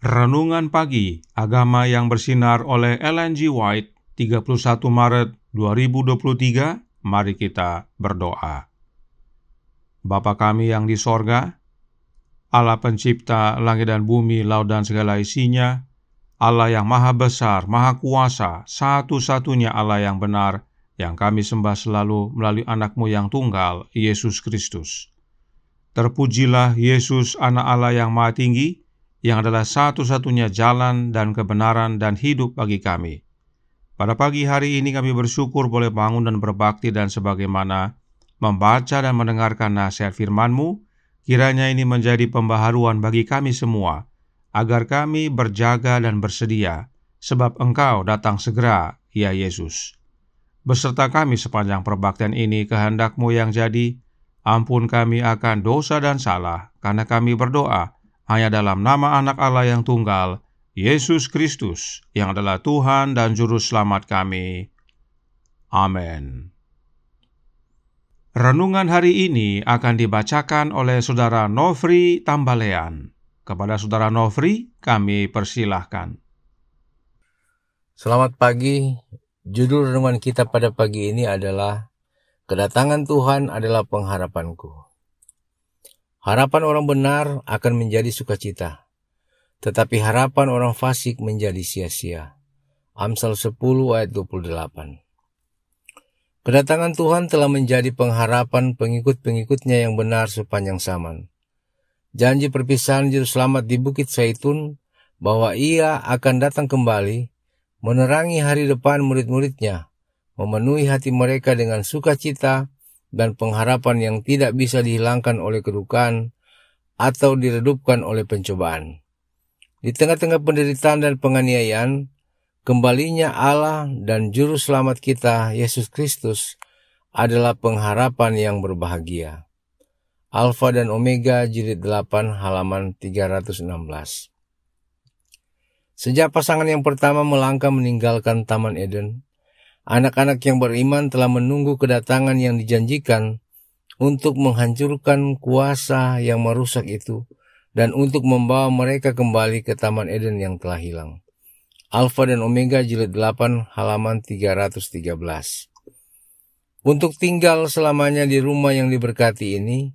Renungan Pagi Agama yang Bersinar oleh Ellen G. White, 31 Maret 2023. Mari kita berdoa. Bapa kami yang di sorga, Allah pencipta langit dan bumi, laut dan segala isinya, Allah yang maha besar, maha kuasa, satu-satunya Allah yang benar, yang kami sembah selalu melalui anak-Mu yang tunggal, Yesus Kristus. Terpujilah Yesus, anak Allah yang maha tinggi, yang adalah satu-satunya jalan dan kebenaran dan hidup bagi kami. Pada pagi hari ini kami bersyukur boleh bangun dan berbakti dan sebagaimana membaca dan mendengarkan nasihat firman-Mu, kiranya ini menjadi pembaharuan bagi kami semua, agar kami berjaga dan bersedia, sebab Engkau datang segera, ya Yesus. Beserta kami sepanjang perbaktian ini, kehendak-Mu yang jadi, ampun kami akan dosa dan salah, karena kami berdoa hanya dalam nama anak Allah yang tunggal, Yesus Kristus, yang adalah Tuhan dan Juru Selamat kami. Amin. Renungan hari ini akan dibacakan oleh Saudara Nofri Tambalean. Kepada Saudara Nofri, kami persilahkan. Selamat pagi. Judul renungan kita pada pagi ini adalah Kedatangan Tuhan adalah pengharapanku. Harapan orang benar akan menjadi sukacita, tetapi harapan orang fasik menjadi sia-sia. Amsal 10 ayat 28. Kedatangan Tuhan telah menjadi pengharapan pengikut-pengikutnya yang benar sepanjang zaman. Janji perpisahan Juru Selamat di Bukit Zaitun bahwa Ia akan datang kembali, menerangi hari depan murid-muridnya, memenuhi hati mereka dengan sukacita dan pengharapan yang tidak bisa dihilangkan oleh kedukaan atau diredupkan oleh pencobaan. Di tengah-tengah penderitaan dan penganiayaan, kembalinya Allah dan Juru Selamat kita, Yesus Kristus, adalah pengharapan yang berbahagia. Alfa dan Omega, jilid 8, halaman 316. Sejak pasangan yang pertama melangkah meninggalkan Taman Eden, anak-anak yang beriman telah menunggu kedatangan yang dijanjikan untuk menghancurkan kuasa yang merusak itu dan untuk membawa mereka kembali ke Taman Eden yang telah hilang. Alfa dan Omega, jilid 8, halaman 313. Untuk tinggal selamanya di rumah yang diberkati ini,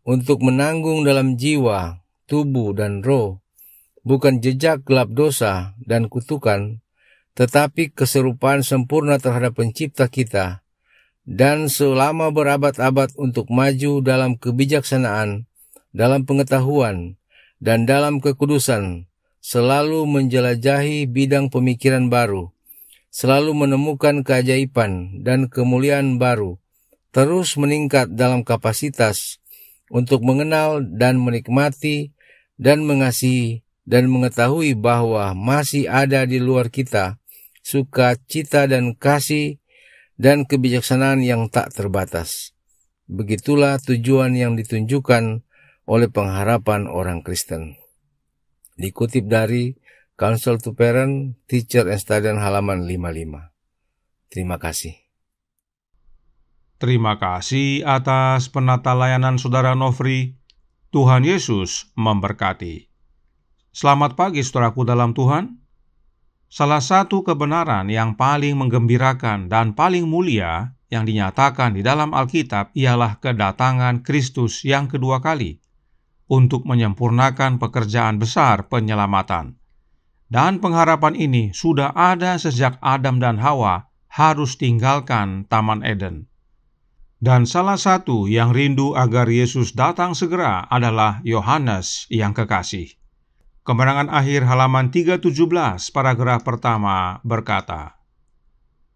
untuk menanggung dalam jiwa, tubuh, dan roh, bukan jejak gelap dosa dan kutukan, tetapi keserupaan sempurna terhadap pencipta kita, dan selama berabad-abad untuk maju dalam kebijaksanaan, dalam pengetahuan, dan dalam kekudusan, selalu menjelajahi bidang pemikiran baru, selalu menemukan keajaiban dan kemuliaan baru, terus meningkat dalam kapasitas untuk mengenal dan menikmati dan mengasihi dan mengetahui bahwa masih ada di luar kita sukacita dan kasih dan kebijaksanaan yang tak terbatas. Begitulah tujuan yang ditunjukkan oleh pengharapan orang Kristen. Dikutip dari Counsel to Parent, Teacher and Student, halaman 55. Terima kasih. Terima kasih atas penata layanan Saudara Nofri. Tuhan Yesus memberkati. Selamat pagi saudaraku dalam Tuhan. Salah satu kebenaran yang paling menggembirakan dan paling mulia yang dinyatakan di dalam Alkitab ialah kedatangan Kristus yang kedua kali untuk menyempurnakan pekerjaan besar penyelamatan. Dan pengharapan ini sudah ada sejak Adam dan Hawa harus tinggalkan Taman Eden. Dan salah satu yang rindu agar Yesus datang segera adalah Yohanes yang kekasih. Kemenangan akhir halaman 317 paragraf pertama berkata,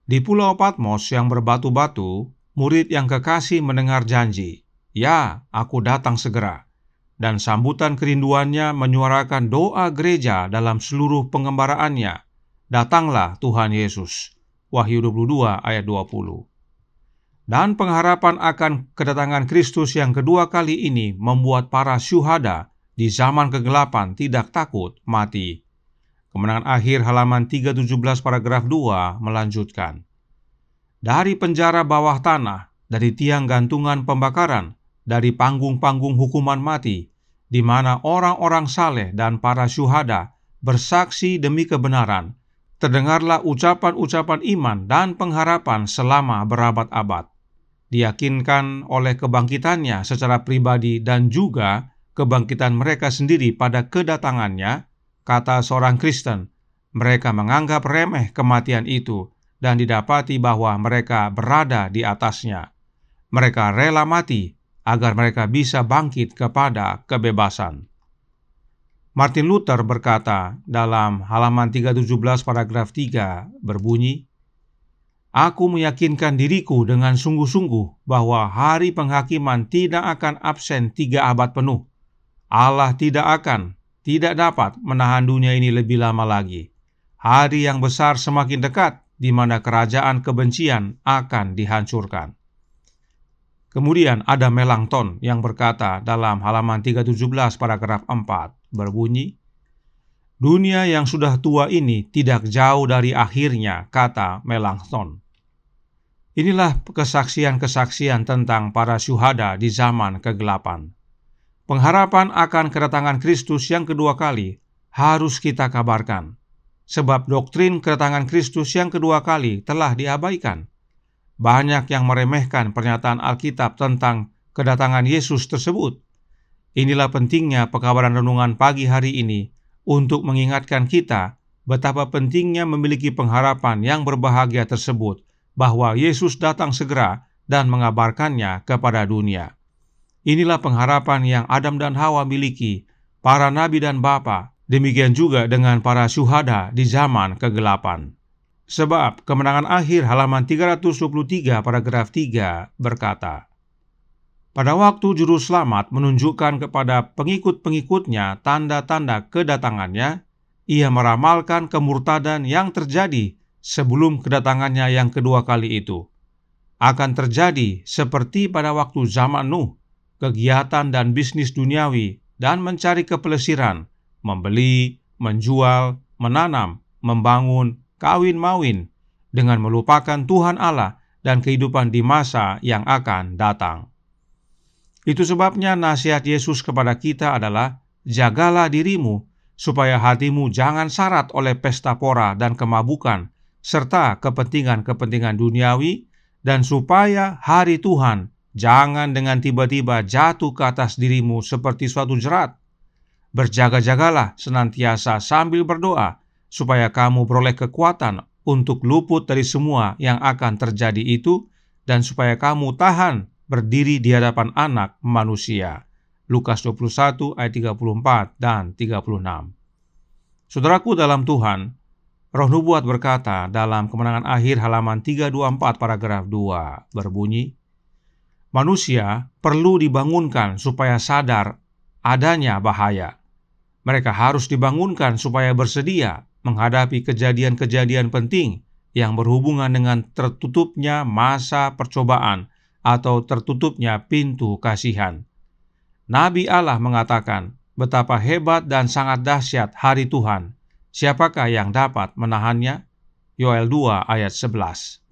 di Pulau Patmos yang berbatu-batu, murid yang kekasih mendengar janji, "Ya, aku datang segera." Dan sambutan kerinduannya menyuarakan doa gereja dalam seluruh pengembaraannya, "Datanglah Tuhan Yesus." Wahyu 22 ayat 20. Dan pengharapan akan kedatangan Kristus yang kedua kali ini membuat para syuhada di zaman kegelapan tidak takut mati. Kemenangan akhir halaman 317 paragraf 2 melanjutkan, dari penjara bawah tanah, dari tiang gantungan pembakaran, dari panggung-panggung hukuman mati, di mana orang-orang saleh dan para syuhada bersaksi demi kebenaran. Terdengarlah ucapan-ucapan iman dan pengharapan selama berabad-abad. Diyakinkan oleh kebangkitannya secara pribadi dan juga kebangkitan mereka sendiri pada kedatangannya, kata seorang Kristen, mereka menganggap remeh kematian itu dan didapati bahwa mereka berada di atasnya. Mereka rela mati agar mereka bisa bangkit kepada kebebasan. Martin Luther berkata dalam halaman 317 paragraf 3 berbunyi, "Aku meyakinkan diriku dengan sungguh-sungguh bahwa hari penghakiman tidak akan absen 3 abad penuh. Allah tidak dapat menahan dunia ini lebih lama lagi. Hari yang besar semakin dekat, di mana kerajaan kebencian akan dihancurkan." Kemudian ada Melanchthon yang berkata dalam halaman 317 paragraf 4 berbunyi, "Dunia yang sudah tua ini tidak jauh dari akhirnya," kata Melanchthon. Inilah kesaksian-kesaksian tentang para syuhada di zaman kegelapan. Pengharapan akan kedatangan Kristus yang kedua kali harus kita kabarkan, sebab doktrin kedatangan Kristus yang kedua kali telah diabaikan. Banyak yang meremehkan pernyataan Alkitab tentang kedatangan Yesus tersebut. Inilah pentingnya pekabaran renungan pagi hari ini untuk mengingatkan kita betapa pentingnya memiliki pengharapan yang berbahagia tersebut, bahwa Yesus datang segera dan mengabarkannya kepada dunia. Inilah pengharapan yang Adam dan Hawa miliki, para nabi dan bapa, demikian juga dengan para syuhada di zaman kegelapan. Sebab kemenangan akhir halaman 323 paragraf 3 berkata, "Pada waktu juru selamat menunjukkan kepada pengikut-pengikutnya tanda-tanda kedatangannya, ia meramalkan kemurtadan yang terjadi sebelum kedatangannya yang kedua kali itu. Akan terjadi seperti pada waktu zaman Nuh, kegiatan dan bisnis duniawi dan mencari kepelesiran, membeli, menjual, menanam, membangun, kawin-mawin, dengan melupakan Tuhan Allah dan kehidupan di masa yang akan datang." Itu sebabnya nasihat Yesus kepada kita adalah, jagalah dirimu, supaya hatimu jangan syarat oleh pesta pora dan kemabukan, serta kepentingan-kepentingan duniawi, dan supaya hari Tuhan jangan dengan tiba-tiba jatuh ke atas dirimu seperti suatu jerat. Berjaga-jagalah senantiasa sambil berdoa, supaya kamu beroleh kekuatan untuk luput dari semua yang akan terjadi itu, dan supaya kamu tahan berdiri di hadapan Anak Manusia. Lukas 21 ayat 34 dan 36. Saudaraku dalam Tuhan, Roh Nubuat berkata dalam kemenangan akhir halaman 324 paragraf 2 berbunyi, "Manusia perlu dibangunkan supaya sadar adanya bahaya. Mereka harus dibangunkan supaya bersedia menghadapi kejadian-kejadian penting yang berhubungan dengan tertutupnya masa percobaan atau tertutupnya pintu kasihan. Nabi Allah mengatakan betapa hebat dan sangat dahsyat hari Tuhan. Siapakah yang dapat menahannya?" Yoel 2 ayat 11.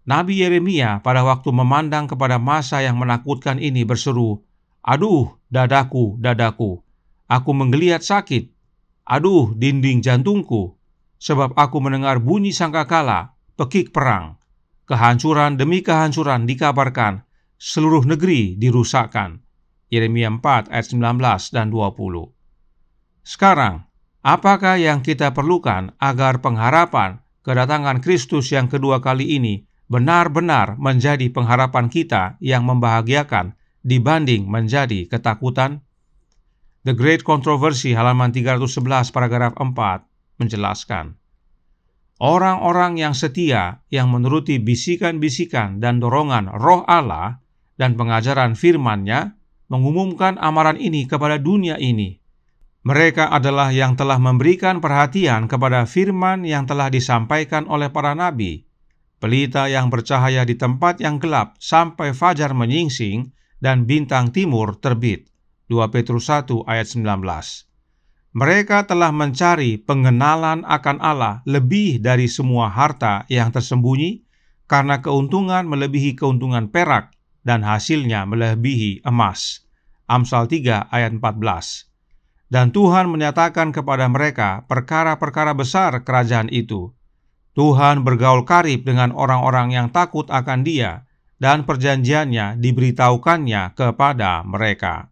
Nabi Yeremia pada waktu memandang kepada masa yang menakutkan ini berseru, "Aduh, dadaku, dadaku, aku menggeliat sakit. Aduh, dinding jantungku, sebab aku mendengar bunyi sangkakala, pekik perang. Kehancuran demi kehancuran dikabarkan, seluruh negeri dirusakkan." Yeremia 4 ayat 19 dan 20. Sekarang, apakah yang kita perlukan agar pengharapan kedatangan Kristus yang kedua kali ini benar-benar menjadi pengharapan kita yang membahagiakan dibanding menjadi ketakutan? The Great Controversy halaman 311 paragraf 4 menjelaskan, orang-orang yang setia yang menuruti bisikan-bisikan dan dorongan Roh Allah dan pengajaran firman-Nya mengumumkan amaran ini kepada dunia ini. Mereka adalah yang telah memberikan perhatian kepada firman yang telah disampaikan oleh para nabi, pelita yang bercahaya di tempat yang gelap sampai fajar menyingsing dan bintang timur terbit. 2 Petrus 1 ayat 19. Mereka telah mencari pengenalan akan Allah lebih dari semua harta yang tersembunyi, karena keuntungan melebihi keuntungan perak dan hasilnya melebihi emas. Amsal 3 ayat 14. Dan Tuhan menyatakan kepada mereka perkara-perkara besar kerajaan itu. Tuhan bergaul karib dengan orang-orang yang takut akan Dia, dan perjanjiannya diberitahukannya kepada mereka.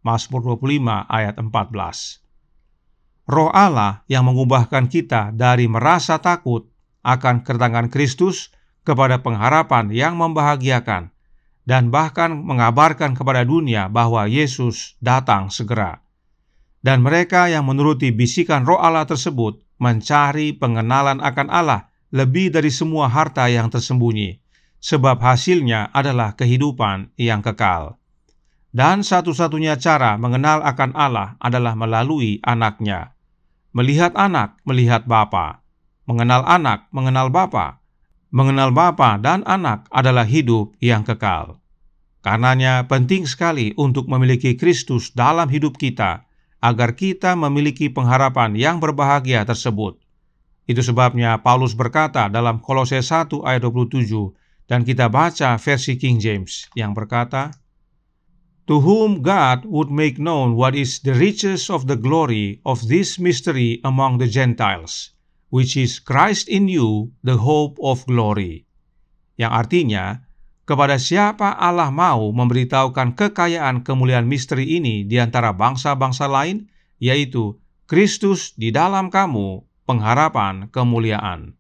Mazmur 25 ayat 14. Roh Allah yang mengubahkan kita dari merasa takut akan kedatangan Kristus kepada pengharapan yang membahagiakan, dan bahkan mengabarkan kepada dunia bahwa Yesus datang segera. Dan mereka yang menuruti bisikan Roh Allah tersebut mencari pengenalan akan Allah lebih dari semua harta yang tersembunyi, sebab hasilnya adalah kehidupan yang kekal. Dan satu-satunya cara mengenal akan Allah adalah melalui Anak-Nya. Melihat anak, melihat Bapa. Mengenal anak, mengenal Bapa. Mengenal Bapa dan anak adalah hidup yang kekal. Karenanya penting sekali untuk memiliki Kristus dalam hidup kita, agar kita memiliki pengharapan yang berbahagia tersebut. Itu sebabnya Paulus berkata dalam Kolose 1 ayat 27, dan kita baca versi King James yang berkata, "To whom God would make known what is the riches of the glory of this mystery among the Gentiles, which is Christ in you, the hope of glory." Yang artinya, kepada siapa Allah mau memberitahukan kekayaan kemuliaan misteri ini di antara bangsa-bangsa lain, yaitu Kristus di dalam kamu, pengharapan kemuliaan.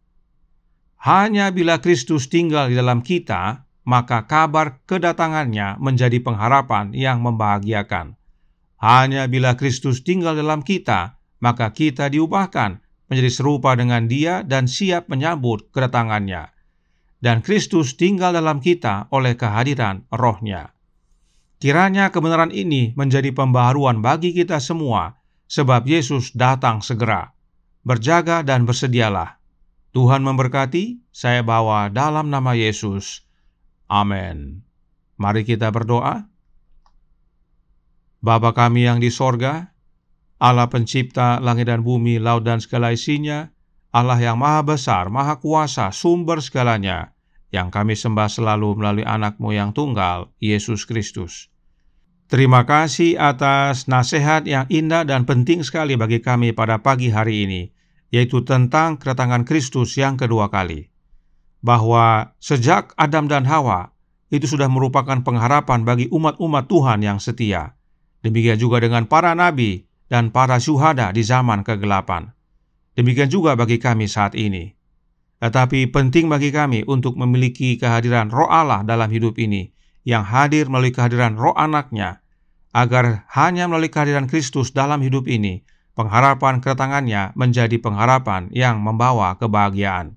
Hanya bila Kristus tinggal di dalam kita, maka kabar kedatangannya menjadi pengharapan yang membahagiakan. Hanya bila Kristus tinggal dalam kita, maka kita diubahkan menjadi serupa dengan Dia dan siap menyambut kedatangannya. Dan Kristus tinggal dalam kita oleh kehadiran Roh-Nya. Kiranya kebenaran ini menjadi pembaharuan bagi kita semua, sebab Yesus datang segera. Berjaga dan bersedialah. Tuhan memberkati, saya bawa dalam nama Yesus. Amin. Mari kita berdoa. Bapa kami yang di sorga, Allah pencipta langit dan bumi, laut dan segala isinya, Allah yang maha besar, maha kuasa, sumber segalanya, yang kami sembah selalu melalui Anak-Mu yang tunggal, Yesus Kristus. Terima kasih atas nasihat yang indah dan penting sekali bagi kami pada pagi hari ini, yaitu tentang kedatangan Kristus yang kedua kali. Bahwa sejak Adam dan Hawa, itu sudah merupakan pengharapan bagi umat-umat Tuhan yang setia. Demikian juga dengan para nabi dan para syuhada di zaman kegelapan. Demikian juga bagi kami saat ini. Tetapi penting bagi kami untuk memiliki kehadiran Roh Allah dalam hidup ini, yang hadir melalui kehadiran Roh Anak-Nya, agar hanya melalui kehadiran Kristus dalam hidup ini, pengharapan kedatangannya menjadi pengharapan yang membawa kebahagiaan.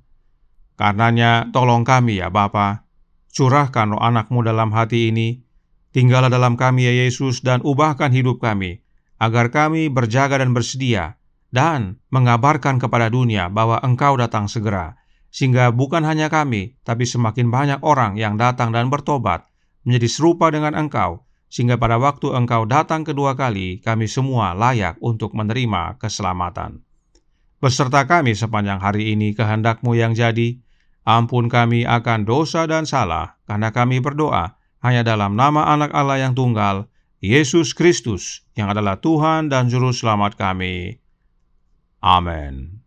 Karenanya, tolong kami ya Bapa, curahkan Roh Anak-Mu dalam hati ini, tinggallah dalam kami ya Yesus, dan ubahkan hidup kami, agar kami berjaga dan bersedia, dan mengabarkan kepada dunia bahwa Engkau datang segera, sehingga bukan hanya kami, tapi semakin banyak orang yang datang dan bertobat, menjadi serupa dengan Engkau, sehingga pada waktu Engkau datang kedua kali, kami semua layak untuk menerima keselamatan. Beserta kami sepanjang hari ini kehendak-Mu yang jadi, ampun kami akan dosa dan salah, karena kami berdoa hanya dalam nama Anak Allah yang tunggal, Yesus Kristus, yang adalah Tuhan dan Juru Selamat kami. Amin.